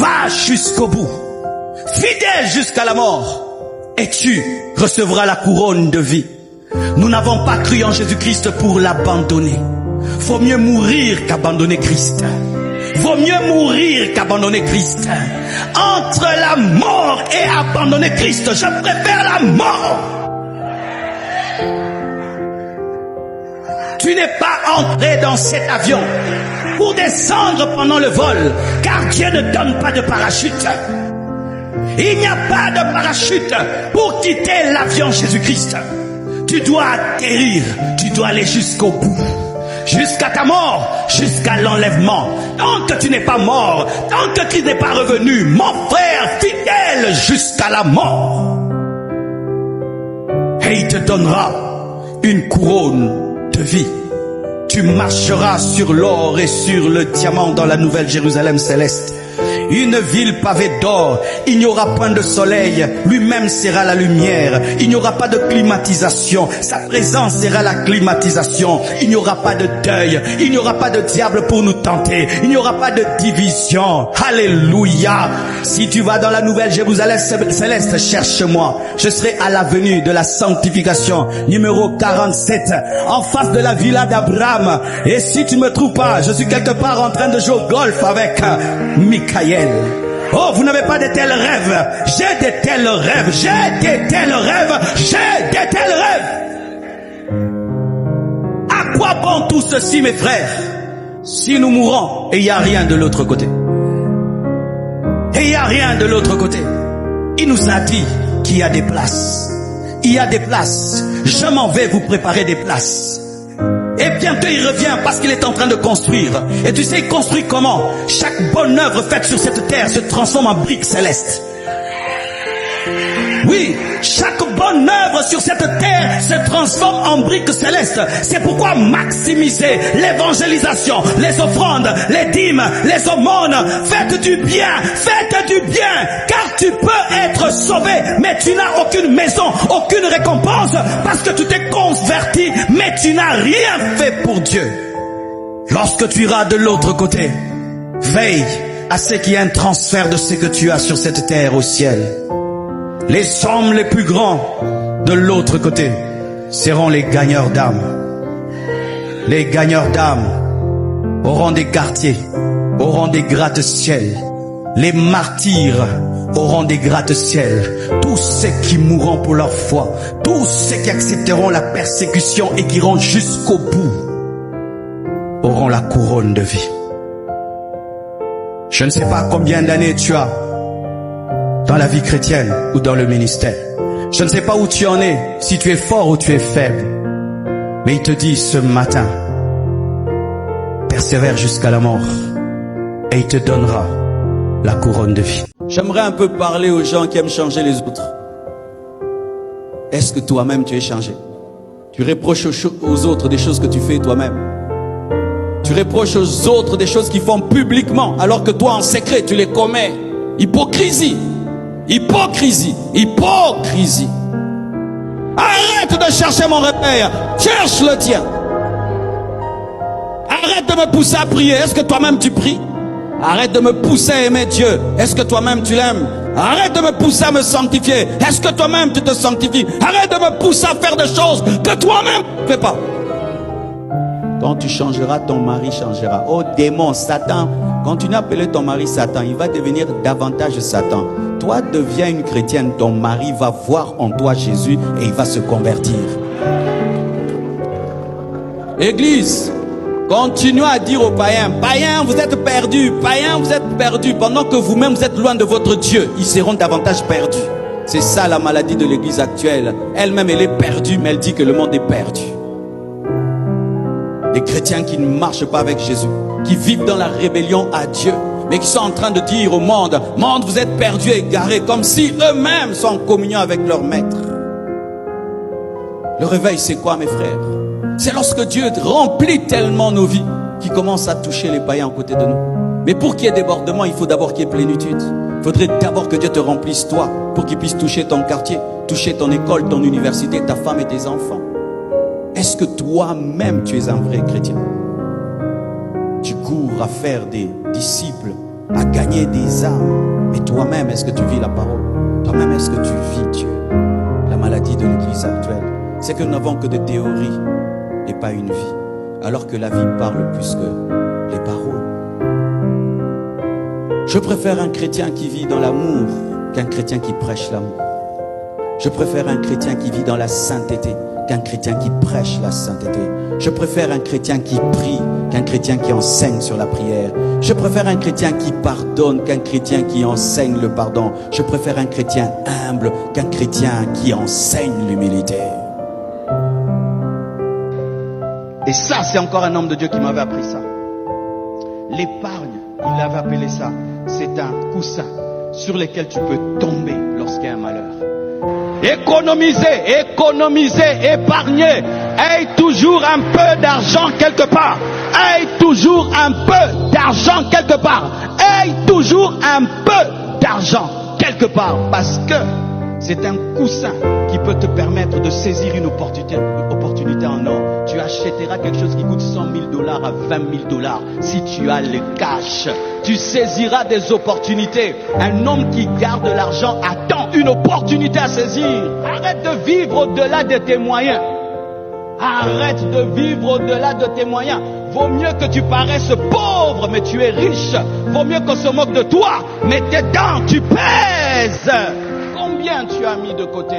Va jusqu'au bout, fidèle jusqu'à la mort, et tu recevras la couronne de vie. Nous n'avons pas cru en Jésus-Christ pour l'abandonner. Faut mieux mourir qu'abandonner Christ. Vaut mieux mourir qu'abandonner Christ. Entre la mort et abandonner Christ, je préfère la mort. Tu n'es pas entré dans cet avion pour descendre pendant le vol, car Dieu ne donne pas de parachute. Il n'y a pas de parachute pour quitter l'avion Jésus-Christ. Tu dois atterrir, tu dois aller jusqu'au bout. Jusqu'à ta mort, jusqu'à l'enlèvement. Tant que tu n'es pas mort, tant que tu n'es pas revenu, mon frère, fidèle jusqu'à la mort. Et il te donnera une couronne de vie. Tu marcheras sur l'or et sur le diamant dans la nouvelle Jérusalem céleste. Une ville pavée d'or, il n'y aura point de soleil, lui-même sera la lumière, il n'y aura pas de climatisation, sa présence sera la climatisation, il n'y aura pas de deuil, il n'y aura pas de diable pour nous tenter, il n'y aura pas de division. Alléluia. Si tu vas dans la nouvelle Jérusalem céleste, cherche-moi, je serai à l'avenue de la sanctification, numéro 47, en face de la villa d'Abraham. Et si tu ne me trouves pas, je suis quelque part en train de jouer au golf avec Michael. Oh, vous n'avez pas de tels rêves. J'ai de tels rêves. J'ai de tels rêves. J'ai de tels rêves. À quoi bon tout ceci, mes frères, si nous mourons et il n'y a rien de l'autre côté? Et il n'y a rien de l'autre côté. Il nous a dit qu'il y a des places. Il y a des places. Je m'en vais vous préparer des places. Et bientôt il revient parce qu'il est en train de construire. Et tu sais, il construit comment? Chaque bonne œuvre faite sur cette terre se transforme en brique céleste. Oui, chaque bonne œuvre sur cette terre se transforme en brique céleste. C'est pourquoi maximiser l'évangélisation, les offrandes, les dîmes, les aumônes. Faites du bien, car tu peux être sauvé, mais tu n'as aucune maison, aucune récompense, parce que tu t'es converti, mais tu n'as rien fait pour Dieu. Lorsque tu iras de l'autre côté, veille à ce qu'il y ait un transfert de ce que tu as sur cette terre au ciel. Les hommes les plus grands de l'autre côté seront les gagneurs d'âmes. Les gagneurs d'âmes auront des quartiers, auront des gratte-ciel. Les martyrs auront des gratte-ciel. Tous ceux qui mourront pour leur foi, tous ceux qui accepteront la persécution et qui iront jusqu'au bout, auront la couronne de vie. Je ne sais pas combien d'années tu as dans la vie chrétienne ou dans le ministère. Je ne sais pas où tu en es, si tu es fort ou tu es faible. Mais il te dit ce matin, persévère jusqu'à la mort et il te donnera la couronne de vie. J'aimerais un peu parler aux gens qui aiment changer les autres. Est-ce que toi-même tu es changé? Tu reproches aux autres des choses que tu fais toi-même. Tu reproches aux autres des choses qu'ils font publiquement, alors que toi en secret tu les commets. Hypocrisie. Hypocrisie, hypocrisie. Arrête de chercher mon repère, cherche le tien. Arrête de me pousser à prier, est-ce que toi-même tu pries? Arrête de me pousser à aimer Dieu, est-ce que toi-même tu l'aimes? Arrête de me pousser à me sanctifier, est-ce que toi-même tu te sanctifies? Arrête de me pousser à faire des choses que toi-même ne fais pas. Quand tu changeras, ton mari changera. Oh démon, Satan, continue à appeler ton mari Satan, il va devenir davantage Satan. Toi, deviens une chrétienne, ton mari va voir en toi Jésus et il va se convertir. Église, continuez à dire aux païens, païens, vous êtes perdus, païens, vous êtes perdus, pendant que vous-même vous êtes loin de votre Dieu, ils seront davantage perdus. C'est ça la maladie de l'église actuelle. Elle-même, elle est perdue, mais elle dit que le monde est perdu. Des chrétiens qui ne marchent pas avec Jésus, qui vivent dans la rébellion à Dieu, mais qui sont en train de dire au monde, monde, vous êtes perdus et égarés, comme si eux-mêmes sont en communion avec leur maître. Le réveil, c'est quoi, mes frères? C'est lorsque Dieu remplit tellement nos vies, qu'il commence à toucher les païens à côté de nous. Mais pour qu'il y ait débordement, il faut d'abord qu'il y ait plénitude. Il faudrait d'abord que Dieu te remplisse toi, pour qu'il puisse toucher ton quartier, toucher ton école, ton université, ta femme et tes enfants. Est-ce que toi-même tu es un vrai chrétien? Tu cours à faire des disciples à gagner des âmes. Mais toi-même, est-ce que tu vis la parole? Toi-même, est-ce que tu vis Dieu? La maladie de l'église actuelle, c'est que nous n'avons que des théories et pas une vie. Alors que la vie parle plus que les paroles. Je préfère un chrétien qui vit dans l'amour qu'un chrétien qui prêche l'amour. Je préfère un chrétien qui vit dans la sainteté qu'un chrétien qui prêche la sainteté. Je préfère un chrétien qui prie qu'un chrétien qui enseigne sur la prière. Je préfère un chrétien qui pardonne qu'un chrétien qui enseigne le pardon. Je préfère un chrétien humble qu'un chrétien qui enseigne l'humilité. Et ça, c'est encore un homme de Dieu qui m'avait appris ça. L'épargne, il avait appelé ça, c'est un coussin sur lequel tu peux tomber lorsqu'il y a un malheur. Économiser, économiser, épargner. Aie toujours un peu d'argent quelque part. Aie toujours un peu d'argent quelque part. Aie toujours un peu d'argent quelque part. Parce que c'est un coussin qui peut te permettre de saisir une opportunité en or. Tu achèteras quelque chose qui coûte $100,000 à $20,000 si tu as le cash. Tu saisiras des opportunités. Un homme qui garde l'argent attend une opportunité à saisir. Arrête de vivre au-delà de tes moyens. Arrête de vivre au-delà de tes moyens. Vaut mieux que tu paraisses pauvre, mais tu es riche. Vaut mieux qu'on se moque de toi, mais dedans tu pèses. Combien tu as mis de côté?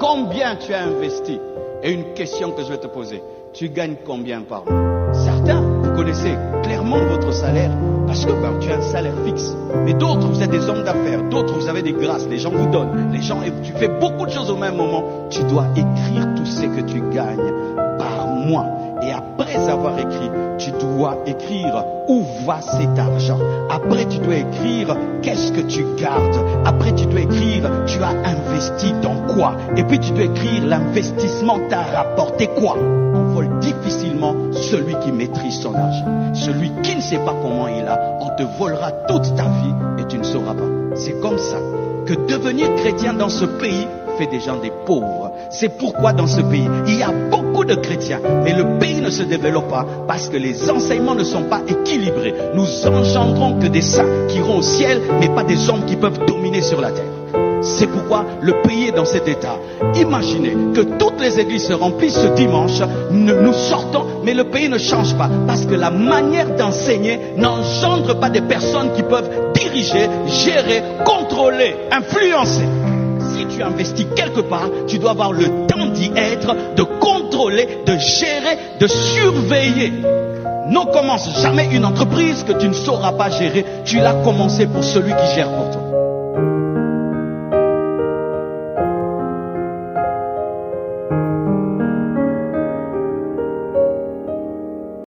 Combien tu as investi? Et une question que je vais te poser. Tu gagnes combien par mois? Certains, vous connaissez clairement votre salaire parce que tu as un salaire fixe. Mais d'autres, vous êtes des hommes d'affaires. D'autres, vous avez des grâces. Les gens vous donnent. Les gens, tu fais beaucoup de choses au même moment. Tu dois écrire tout ce que tu gagnes par mois. Et après avoir écrit, tu dois écrire où va cet argent. Après, tu dois écrire qu'est-ce que tu gardes. Après, tu dois écrire tu as investi dans quoi. Et puis, tu dois écrire l'investissement t'a rapporté quoi. On vole difficilement celui qui maîtrise son argent. Celui qui ne sait pas comment il a, on te volera toute ta vie et tu ne sauras pas. C'est comme ça que devenir chrétien dans ce pays fait des gens des pauvres. C'est pourquoi dans ce pays, il y a beaucoup de chrétiens, mais le pays ne se développe pas parce que les enseignements ne sont pas équilibrés. Nous engendrons que des saints qui iront au ciel, mais pas des hommes qui peuvent dominer sur la terre. C'est pourquoi le pays est dans cet état. Imaginez que toutes les églises se remplissent ce dimanche, nous sortons, mais le pays ne change pas. Parce que la manière d'enseigner n'engendre pas des personnes qui peuvent diriger, gérer, contrôler, influencer. Si tu investis quelque part, tu dois avoir le temps d'y être, de contrôler, de gérer, de surveiller. Ne commence jamais une entreprise que tu ne sauras pas gérer. Tu l'as commencé pour celui qui gère pour toi.